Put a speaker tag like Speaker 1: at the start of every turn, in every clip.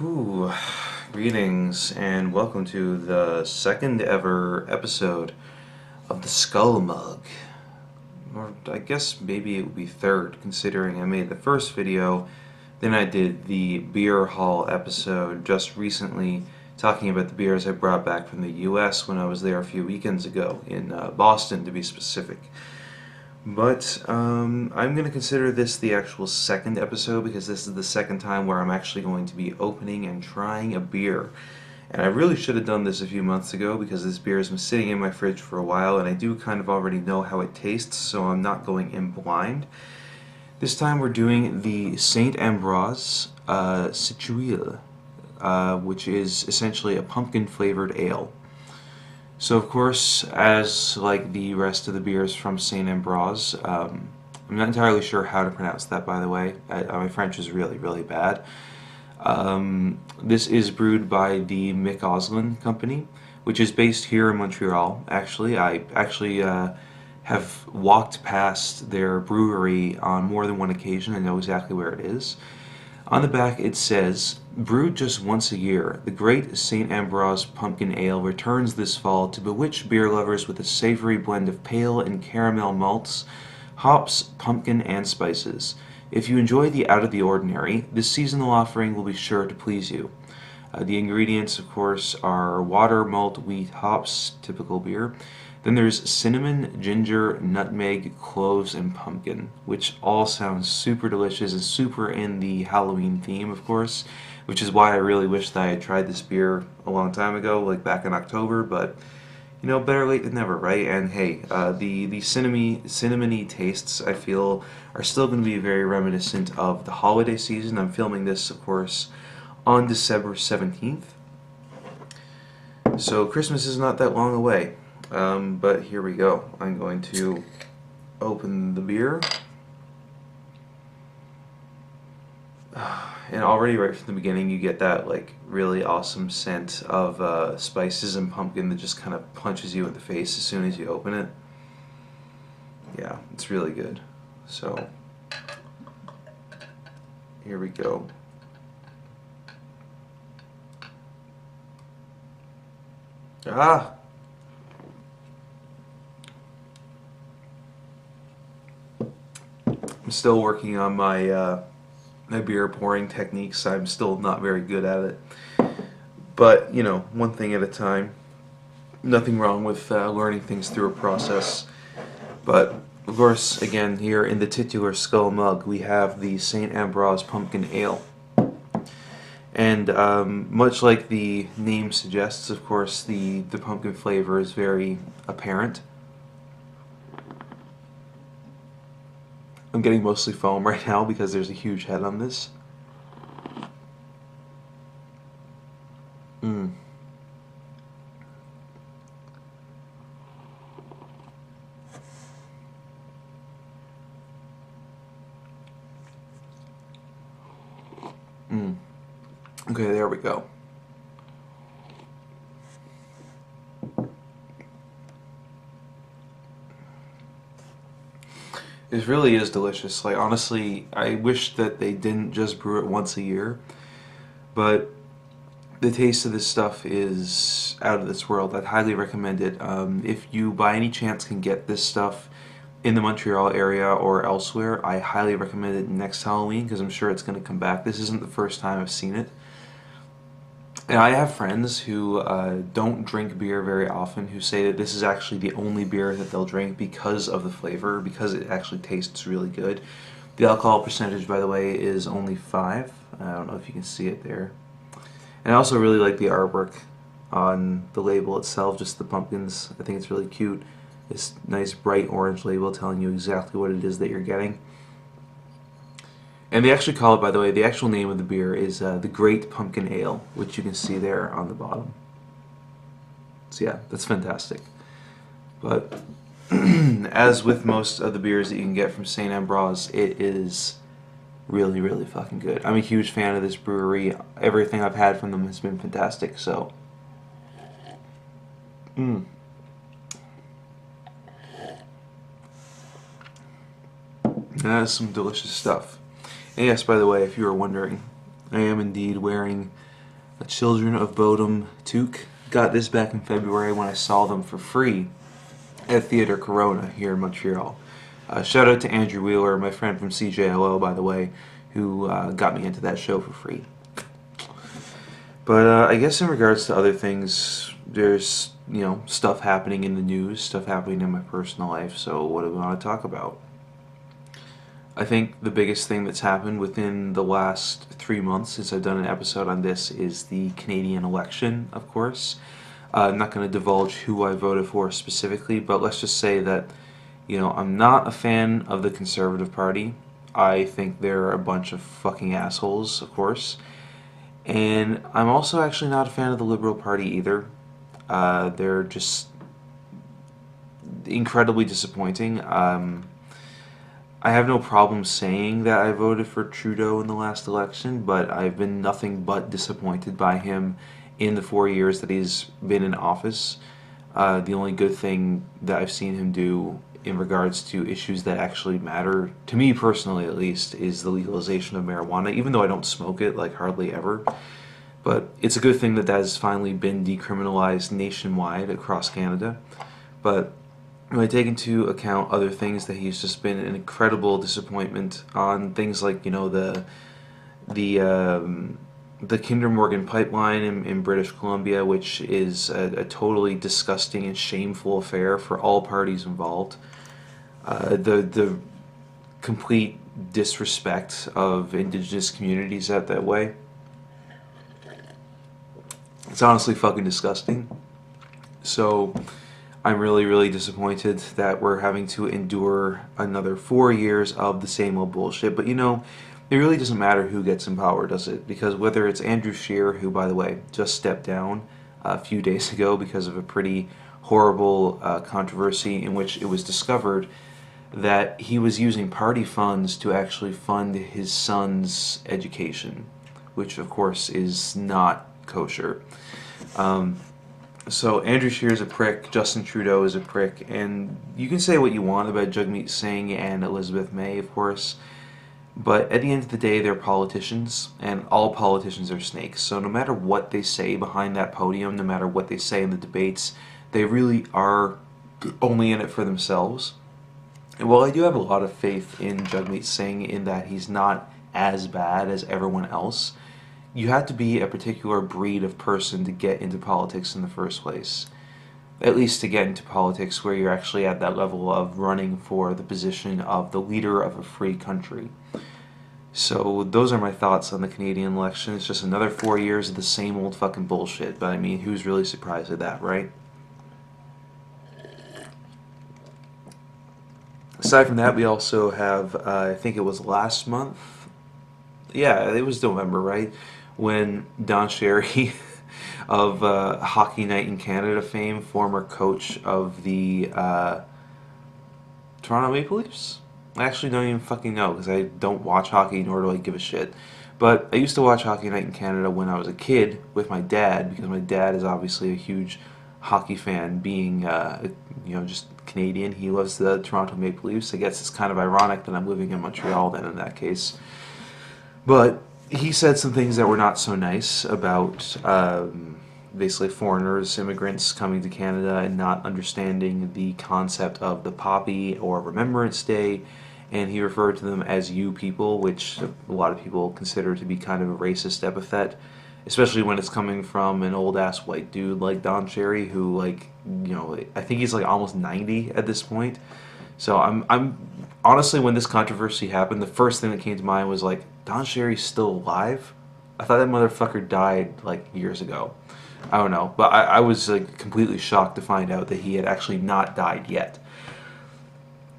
Speaker 1: Ooh, greetings and welcome to the second ever episode of the Skull Mug. Or I guess maybe it would be third, considering I made the first video, then I did the beer haul episode just recently, talking about the beers I brought back from the US when I was there a few weekends ago, in Boston to be specific. But I'm going to consider this the actual second episode because this is the second time where I'm actually going to be opening and trying a beer. And I really should have done this a few months ago because this beer has been sitting in my fridge for a while and I do kind of already know how it tastes, so I'm not going in blind. This time we're doing the St-Ambroise Cituille, which is essentially a pumpkin flavored ale. So of course, as like the rest of the beers from St-Ambroise, I'm not entirely sure how to pronounce that, by the way. My French is really, really bad. This is brewed by the McAuslin Company, which is based here in Montreal. Actually, I have walked past their brewery on more than one occasion and know exactly where it is. On the back it says, brewed just once a year, the great St-Ambroise Pumpkin Ale returns this fall to bewitch beer lovers with a savory blend of pale and caramel malts, hops, pumpkin, and spices. If you enjoy the out-of-the-ordinary, this seasonal offering will be sure to please you. The ingredients, of course, are water, malt, wheat, hops, typical beer. Then there's cinnamon, ginger, nutmeg, cloves, and pumpkin, which all sounds super delicious and super in the Halloween theme, of course, which is why I really wish that I had tried this beer a long time ago, like back in October, but, you know, better late than never, right? And hey, the cinnamony tastes, I feel, are still going to be very reminiscent of the holiday season. I'm filming this, of course, on December 17th, so Christmas is not that long away. But here we go. I'm going to open the beer. And already right from the beginning you get that like really awesome scent of spices and pumpkin that just kind of punches you in the face as soon as you open it. Yeah, it's really good. So, here we go. Ah! I'm still working on my my beer pouring techniques. I'm still not very good at it. But, you know, one thing at a time. Nothing wrong with learning things through a process. But, of course, again, here in the titular skull mug, we have the St-Ambroise Pumpkin Ale. And much like the name suggests, of course, the pumpkin flavor is very apparent. I'm getting mostly foam right now because there's a huge head on this. Mm. Mm. Okay, there we go. It really is delicious. Like, honestly, I wish that they didn't just brew it once a year, but the taste of this stuff is out of this world. I'd highly recommend it. If you by any chance can get this stuff in the Montreal area or elsewhere, I highly recommend it next Halloween because I'm sure it's going to come back. This isn't the first time I've seen it. And I have friends who don't drink beer very often who say that this is actually the only beer that they'll drink because of the flavor, because it actually tastes really good. The alcohol percentage, by the way, is only 5. I don't know if you can see it there. And I also really like the artwork on the label itself, just the pumpkins. I think it's really cute. This nice bright orange label telling you exactly what it is that you're getting. And they actually call it, by the way, the actual name of the beer is the Great Pumpkin Ale, which you can see there on the bottom. So yeah, that's fantastic. But as with most of the beers that you can get from St-Ambroise, it is really, really fucking good. I'm a huge fan of this brewery. Everything I've had from them has been fantastic, so. That is some delicious stuff. And yes, by the way, if you were wondering, I am indeed wearing Children of Bodom Took. Got this back in February when I saw them for free at Theatre Corona here in Montreal. Shout out to Andrew Wheeler, my friend from CJLO, by the way, who got me into that show for free. But I guess in regards to other things, there's, stuff happening in the news, stuff happening in my personal life, so what do we want to talk about? I think the biggest thing that's happened within the last 3 months since I've done an episode on this is the Canadian election, of course. I'm not going to divulge who I voted for specifically, but let's just say that, I'm not a fan of the Conservative Party. I think they're a bunch of fucking assholes, of course. And I'm also actually not a fan of the Liberal Party either. They're just incredibly disappointing. I have no problem saying that I voted for Trudeau in the last election, but I've been nothing but disappointed by him in the 4 years that he's been in office. The only good thing that I've seen him do in regards to issues that actually matter, to me personally at least, is the legalization of marijuana, even though I don't smoke it, like hardly ever. But it's a good thing that that has finally been decriminalized nationwide across Canada. But when I take into account other things, that he's just been an incredible disappointment on things like, the Kinder Morgan pipeline in British Columbia, which is a totally disgusting and shameful affair for all parties involved. The complete disrespect of Indigenous communities out that way. It's honestly fucking disgusting. So I'm really, really disappointed that we're having to endure another 4 years of the same old bullshit. But it really doesn't matter who gets in power, does it? Because whether it's Andrew Scheer, who, by the way, just stepped down a few days ago because of a pretty horrible controversy in which it was discovered that he was using party funds to actually fund his son's education, which, of course, is not kosher. So Andrew Scheer is a prick, Justin Trudeau is a prick, and you can say what you want about Jagmeet Singh and Elizabeth May, of course, but at the end of the day, they're politicians, and all politicians are snakes. So no matter what they say behind that podium, no matter what they say in the debates, they really are only in it for themselves. And while I do have a lot of faith in Jagmeet Singh in that he's not as bad as everyone else, you have to be a particular breed of person to get into politics in the first place. At least to get into politics where you're actually at that level of running for the position of the leader of a free country. So those are my thoughts on the Canadian election. It's just another 4 years of the same old fucking bullshit. But I mean, who's really surprised at that, right? Aside from that, we also have, I think it was last month. Yeah, it was November, right? When Don Cherry of Hockey Night in Canada fame, former coach of the Toronto Maple Leafs? I actually don't even fucking know because I don't watch hockey, nor do I give a shit. But I used to watch Hockey Night in Canada when I was a kid with my dad, because my dad is obviously a huge hockey fan, being just Canadian. He loves the Toronto Maple Leafs. I guess it's kind of ironic that I'm living in Montreal then in that case. But he said some things that were not so nice about basically foreigners, immigrants coming to Canada and not understanding the concept of the poppy or Remembrance Day, and he referred to them as you people, which a lot of people consider to be kind of a racist epithet, especially when it's coming from an old-ass white dude like Don Cherry, who, I think he's almost 90 at this point. So I'm honestly, when this controversy happened, the first thing that came to mind was Don Cherry's still alive? I thought that motherfucker died years ago. I don't know, but I was completely shocked to find out that he had actually not died yet.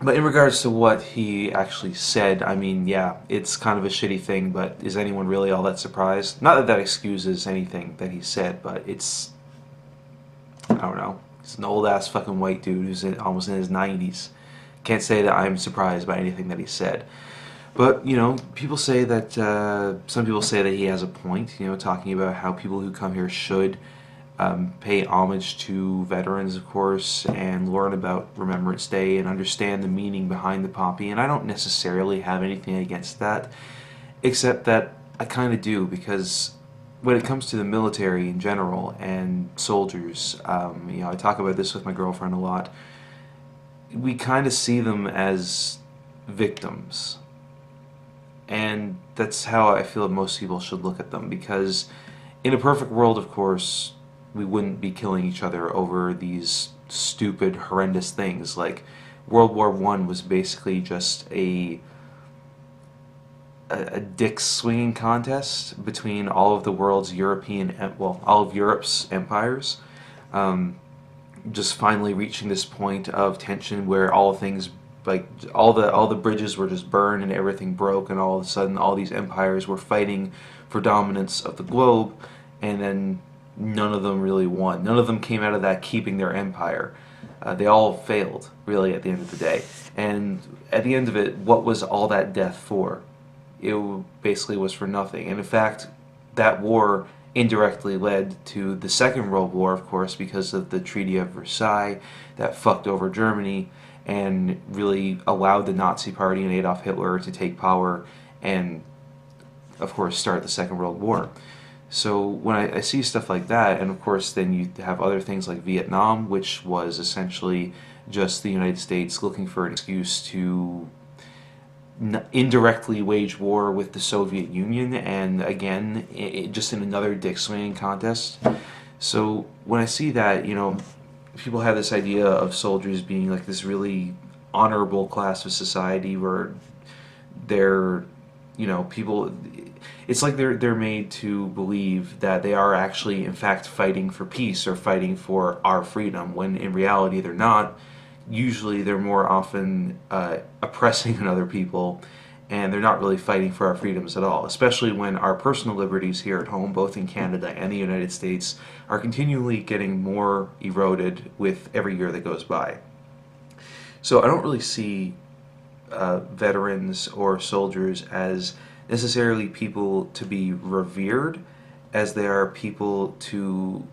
Speaker 1: But in regards to what he actually said, I mean, yeah, it's kind of a shitty thing, but is anyone really all that surprised? Not that that excuses anything that he said, but I don't know. He's an old-ass fucking white dude who's almost in his 90s. Can't say that I'm surprised by anything that he said. But, people say that, some people say that he has a point, talking about how people who come here should pay homage to veterans, of course, and learn about Remembrance Day and understand the meaning behind the poppy. And I don't necessarily have anything against that, except that I kind of do, because when it comes to the military in general and soldiers, I talk about this with my girlfriend a lot. We kind of see them as victims, and that's how I feel most people should look at them, because in a perfect world, of course, we wouldn't be killing each other over these stupid, horrendous things. Like World War One was basically just a dick swinging contest between all of the world's all of Europe's empires, just finally reaching this point of tension where all things, like all the bridges were just burned and everything broke, and all of a sudden all these empires were fighting for dominance of the globe, and then none of them really won. None of them came out of that keeping their empire. They all failed, really, at the end of the day. And at the end of it, what was all that death for? It basically was for nothing. And in fact, that war indirectly led to the Second World War, of course, because of the Treaty of Versailles that fucked over Germany and really allowed the Nazi Party and Adolf Hitler to take power and, of course, start the Second World War. So when I see stuff like that, and of course then you have other things like Vietnam, which was essentially just the United States looking for an excuse to indirectly wage war with the Soviet Union, and again, just in another dick swinging contest. So when I see that, people have this idea of soldiers being like this really honorable class of society where they're, people. It's like they're made to believe that they are actually, in fact, fighting for peace or fighting for our freedom, when in reality they're not. Usually they're more often oppressing other people, and they're not really fighting for our freedoms at all, especially when our personal liberties here at home, both in Canada and the United States, are continually getting more eroded with every year that goes by. So I don't really see veterans or soldiers as necessarily people to be revered, as they are people to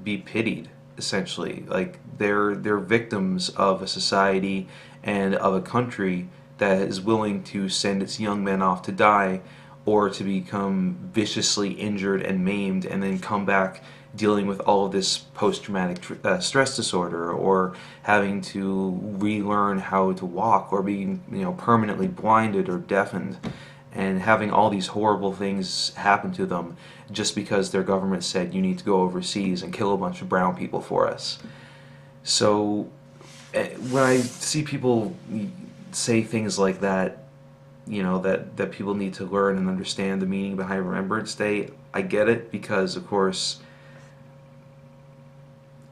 Speaker 1: be pitied, essentially. Like they're victims of a society and of a country that is willing to send its young men off to die, or to become viciously injured and maimed and then come back dealing with all of this post-traumatic stress disorder, or having to relearn how to walk, or being permanently blinded or deafened, and having all these horrible things happen to them just because their government said you need to go overseas and kill a bunch of brown people for us. So when I see people say things like that, that people need to learn and understand the meaning behind Remembrance Day, I get it, because of course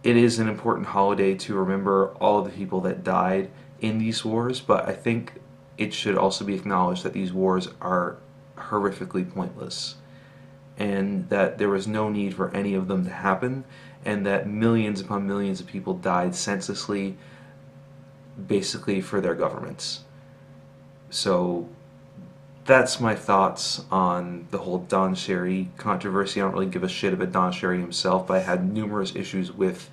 Speaker 1: it is an important holiday to remember all of the people that died in these wars, but I think it should also be acknowledged that these wars are horrifically pointless, and that there was no need for any of them to happen, and that millions upon millions of people died senselessly, basically for their governments. So that's my thoughts on the whole Don Cherry controversy. I don't really give a shit about Don Cherry himself, but I had numerous issues with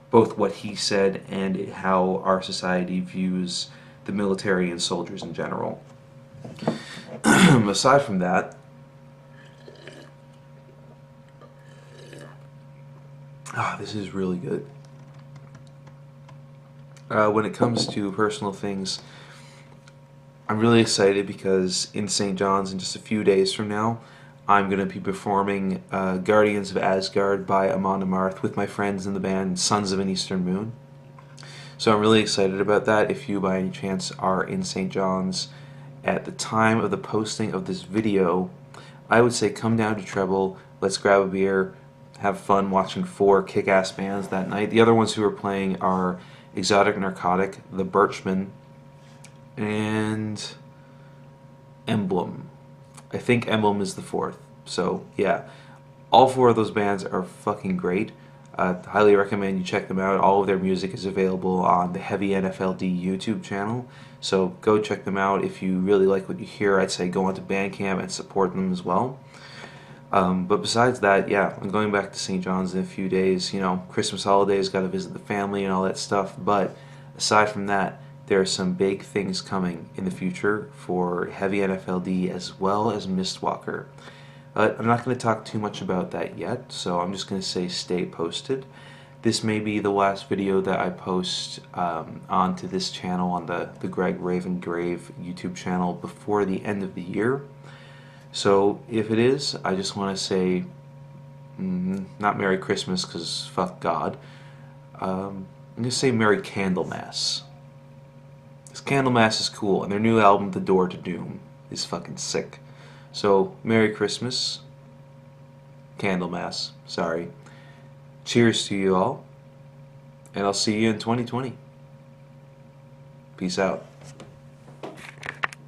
Speaker 1: both what he said and how our society views the military and soldiers in general. Aside from that, this is really good. When it comes to personal things, I'm really excited because in St. John's, in just a few days from now, I'm going to be performing Guardians of Asgard by Amon Amarth with my friends in the band Sons of an Eastern Moon. So I'm really excited about that. If you by any chance are in St. John's at the time of the posting of this video, I would say come down to Treble, let's grab a beer, have fun watching 4 kick-ass bands that night. The other ones who are playing are Exotic Narcotic, The Birchmen, and Emblem. I think Emblem is the 4th. So yeah, all 4 of those bands are fucking great. Highly recommend you check them out. All of their music is available on the Heavy NFLD YouTube channel, so go check them out. If you really like what you hear, I'd say go onto Bandcamp and support them as well. But besides that, yeah, I'm going back to St. John's in a few days. Christmas holidays, got to visit the family and all that stuff. But aside from that, there are some big things coming in the future for Heavy NFLD as well as Mistwalker. I'm not going to talk too much about that yet, so I'm just going to say stay posted. This may be the last video that I post onto this channel, on the Greg Ravengrave YouTube channel, before the end of the year. So if it is, I just want to say, not Merry Christmas, because fuck God. I'm going to say Merry Candlemas. Because Candlemas is cool, and their new album, The Door to Doom, is fucking sick. So, Merry Christmas. Candlemas, sorry. Cheers to you all, and I'll see you in 2020. Peace out.